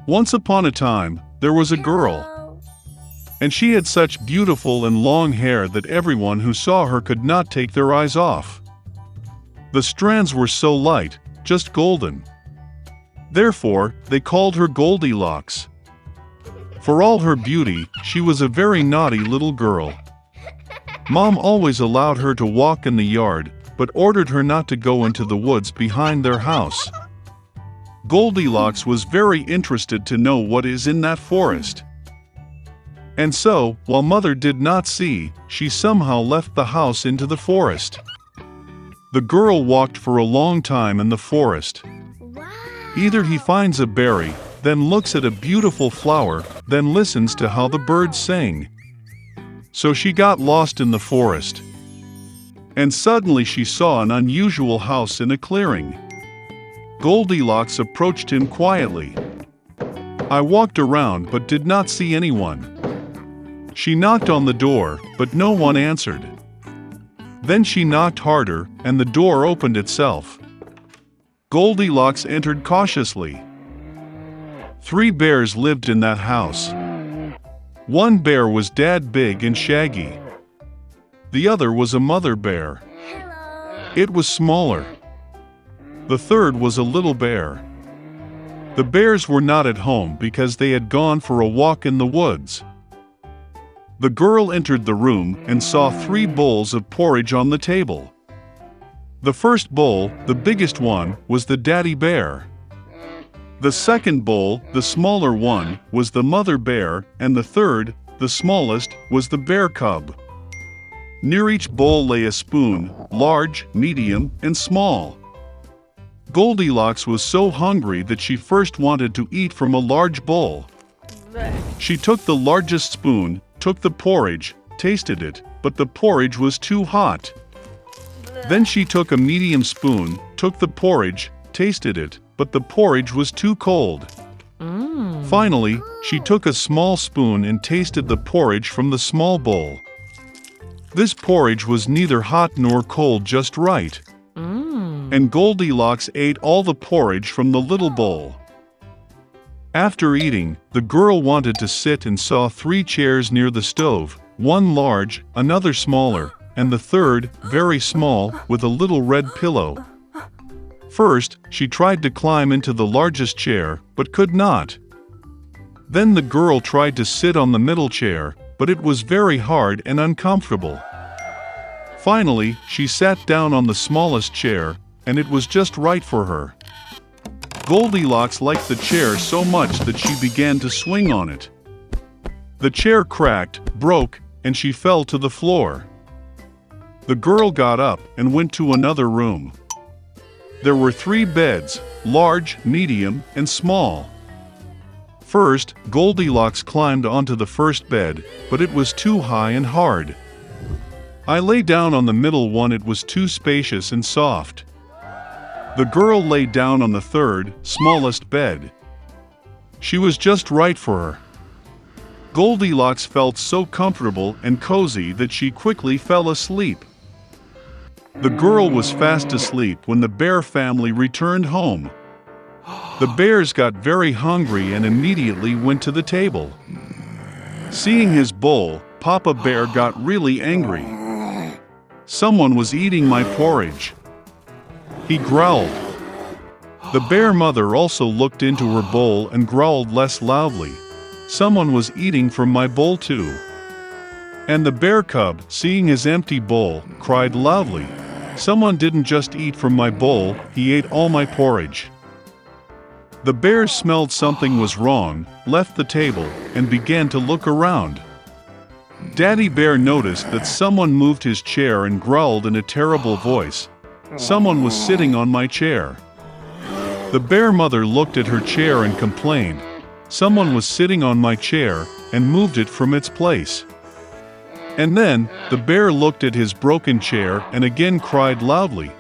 Once upon a time, there was a girl, and she had such beautiful and long hair that everyone who saw her could not take their eyes off. The strands were so light, just golden. Therefore, they called her Goldilocks. For all her beauty, she was a very naughty little girl. Mom always allowed her to walk in the yard, but ordered her not to go into the woods behind their house. Goldilocks was very interested to know what is in that forest. And so, while Mother did not see, she somehow left the house into the forest. The girl walked for a long time in the forest. Either he finds a berry, then looks at a beautiful flower, then listens to how the birds sing. So she got lost in the forest. And suddenly she saw an unusual house in a clearing. Goldilocks approached him quietly. I walked around but did not see anyone. She knocked on the door, but no one answered. Then she knocked harder, and the door opened itself. Goldilocks entered cautiously. 3 bears lived in that house. One bear was dad big and shaggy. The other was a mother bear. It was smaller. The third was a little bear. The bears were not at home because they had gone for a walk in the woods. The girl entered the room and saw 3 bowls of porridge on the table. The first bowl, the biggest one, was the daddy bear. The second bowl, the smaller one, was the mother bear, and the third, the smallest, was the bear cub. Near each bowl lay a spoon, large, medium, and small. Goldilocks was so hungry that she first wanted to eat from a large bowl. She took the largest spoon, took the porridge, tasted it, but the porridge was too hot. Then she took a medium spoon, took the porridge, tasted it, but the porridge was too cold. Finally, she took a small spoon and tasted the porridge from the small bowl. This porridge was neither hot nor cold, just right. And Goldilocks ate all the porridge from the little bowl. After eating, the girl wanted to sit and saw 3 chairs near the stove, one large, another smaller, and the third, very small, with a little red pillow. First, she tried to climb into the largest chair, but could not. Then the girl tried to sit on the middle chair, but it was very hard and uncomfortable. Finally, she sat down on the smallest chair, and it was just right for her. Goldilocks liked the chair so much that she began to swing on it. The chair cracked, broke, and she fell to the floor. The girl got up and went to another room. There were 3 beds, large, medium, and small. First, Goldilocks climbed onto the first bed, but it was too high and hard. I lay down on the middle one, it was too spacious and soft. The girl lay down on the third, smallest bed. She was just right for her. Goldilocks felt so comfortable and cozy that she quickly fell asleep. The girl was fast asleep when the bear family returned home. The bears got very hungry and immediately went to the table. Seeing his bowl, Papa Bear got really angry. Someone was eating my porridge. He growled. The bear mother also looked into her bowl and growled less loudly. Someone was eating from my bowl too. And the bear cub, seeing his empty bowl, cried loudly. Someone didn't just eat from my bowl, he ate all my porridge. The bears smelled something was wrong, left the table, and began to look around. Daddy Bear noticed that someone moved his chair and growled in a terrible voice. Someone was sitting on my chair. The bear mother looked at her chair and complained. Someone was sitting on my chair and moved it from its place. And then, the bear looked at his broken chair and again cried loudly.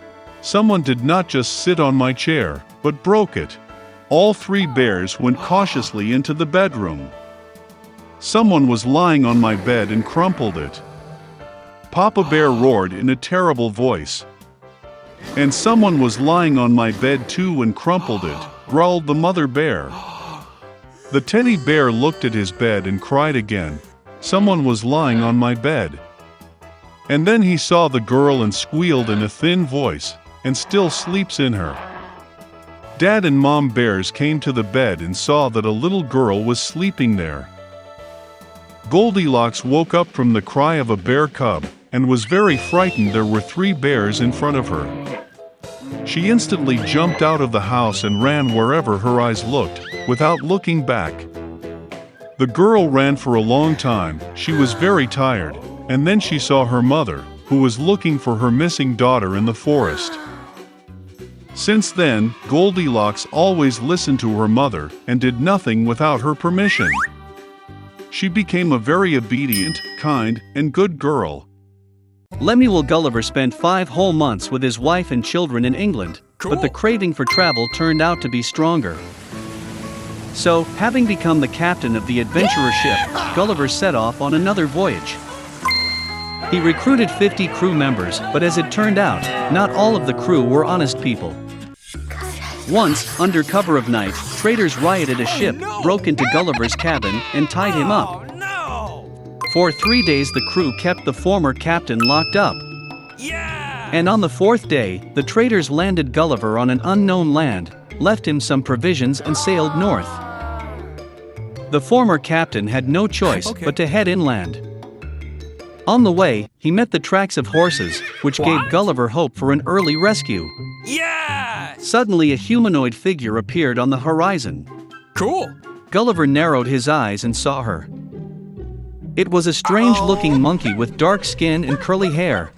Someone did not just sit on my chair, but broke it. All 3 bears went cautiously into the bedroom. Someone was lying on my bed and crumpled it. Papa Bear roared in a terrible voice. And someone was lying on my bed too and crumpled it, growled the mother bear. The teddy bear looked at his bed and cried again. Someone was lying on my bed. And then he saw the girl and squealed in a thin voice, and still sleeps in her. Dad and Mom bears came to the bed and saw that a little girl was sleeping there. Goldilocks woke up from the cry of a bear cub, and was very frightened. There were 3 bears in front of her. She instantly jumped out of the house and ran wherever her eyes looked, without looking back. The girl ran for a long time. She was very tired, and then she saw her mother, who was looking for her missing daughter in the forest. Since then, Goldilocks always listened to her mother and did nothing without her permission. She became a very obedient, kind, and good girl. Lemuel Gulliver spent 5 whole months with his wife and children in England, but the craving for travel turned out to be stronger. So, having become the captain of the adventurer ship, Gulliver set off on another voyage. He recruited 50 crew members, but as it turned out, not all of the crew were honest people. Once, under cover of night, traitors rioted a ship, broke into Gulliver's cabin, and tied him up. For 3 days the crew kept the former captain locked up. And on the 4th day, the traitors landed Gulliver on an unknown land, left him some provisions and sailed north. The former captain had no choice but to head inland. On the way, he met the tracks of horses, which gave Gulliver hope for an early rescue. Suddenly a humanoid figure appeared on the horizon. Gulliver narrowed his eyes and saw her. It was a strange-looking monkey with dark skin and curly hair.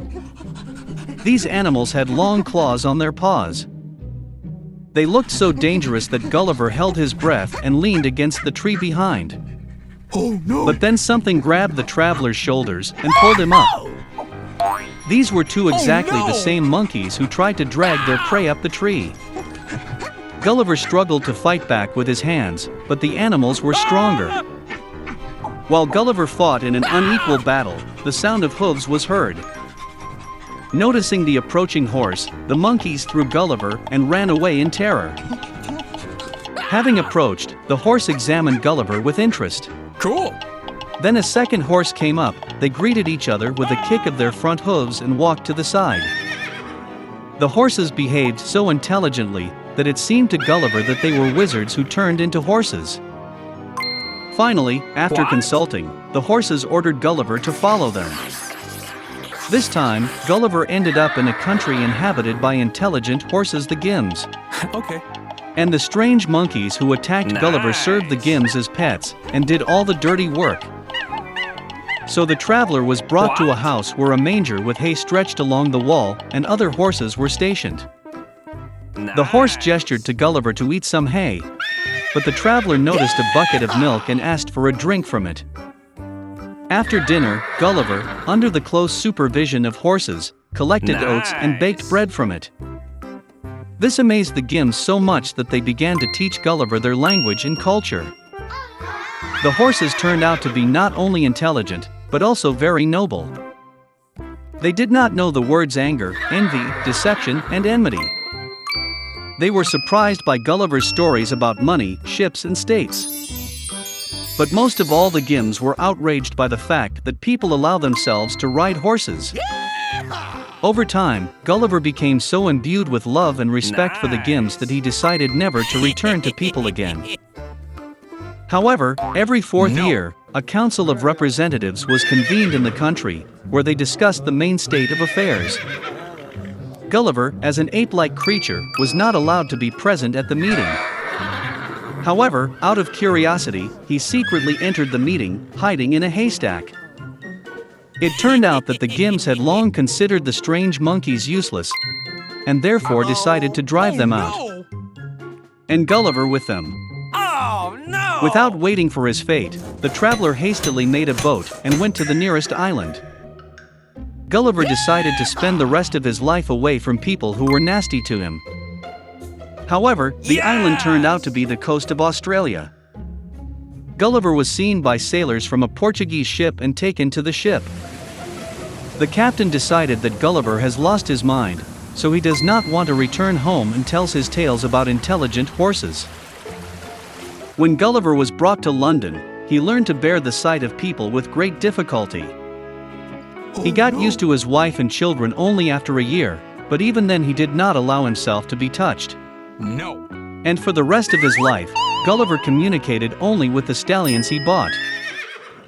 These animals had long claws on their paws. They looked so dangerous that Gulliver held his breath and leaned against the tree behind. But then something grabbed the traveler's shoulders and pulled him up. These were 2 exactly the same monkeys who tried to drag their prey up the tree. Gulliver struggled to fight back with his hands, but the animals were stronger. While Gulliver fought in an unequal battle, the sound of hooves was heard. Noticing the approaching horse, the monkeys threw Gulliver and ran away in terror. Having approached, the horse examined Gulliver with interest. Then a second horse came up. They greeted each other with a kick of their front hooves and walked to the side. The horses behaved so intelligently that it seemed to Gulliver that they were wizards who turned into horses. Finally, after consulting, the horses ordered Gulliver to follow them. This time, Gulliver ended up in a country inhabited by intelligent horses, the Gims. And the strange monkeys who attacked Gulliver served the Gims as pets and did all the dirty work. So the traveler was brought to a house where a manger with hay stretched along the wall and other horses were stationed. The horse gestured to Gulliver to eat some hay, but the traveler noticed a bucket of milk and asked for a drink from it. After dinner, Gulliver, under the close supervision of horses, collected oats and baked bread from it. This amazed the Gims so much that they began to teach Gulliver their language and culture. The horses turned out to be not only intelligent, but also very noble. They did not know the words anger, envy, deception, and enmity. They were surprised by Gulliver's stories about money, ships, and states. But most of all, the Gims were outraged by the fact that people allow themselves to ride horses. Over time, Gulliver became so imbued with love and respect for the Gims that he decided never to return to people again. However, every 4th year, a council of representatives was convened in the country, where they discussed the main state of affairs. Gulliver, as an ape-like creature, was not allowed to be present at the meeting. However, out of curiosity, he secretly entered the meeting, hiding in a haystack. It turned out that the Gims had long considered the strange monkeys useless, and therefore decided to drive them out. And Gulliver with them. Without waiting for his fate, the traveler hastily made a boat and went to the nearest island. Gulliver decided to spend the rest of his life away from people who were nasty to him. However, the island turned out to be the coast of Australia. Gulliver was seen by sailors from a Portuguese ship and taken to the ship. The captain decided that Gulliver has lost his mind, so he does not want to return home and tells his tales about intelligent horses. When Gulliver was brought to London, he learned to bear the sight of people with great difficulty. He got used to his wife and children only after a year, but even then he did not allow himself to be touched. No. And for the rest of his life, Gulliver communicated only with the stallions he bought.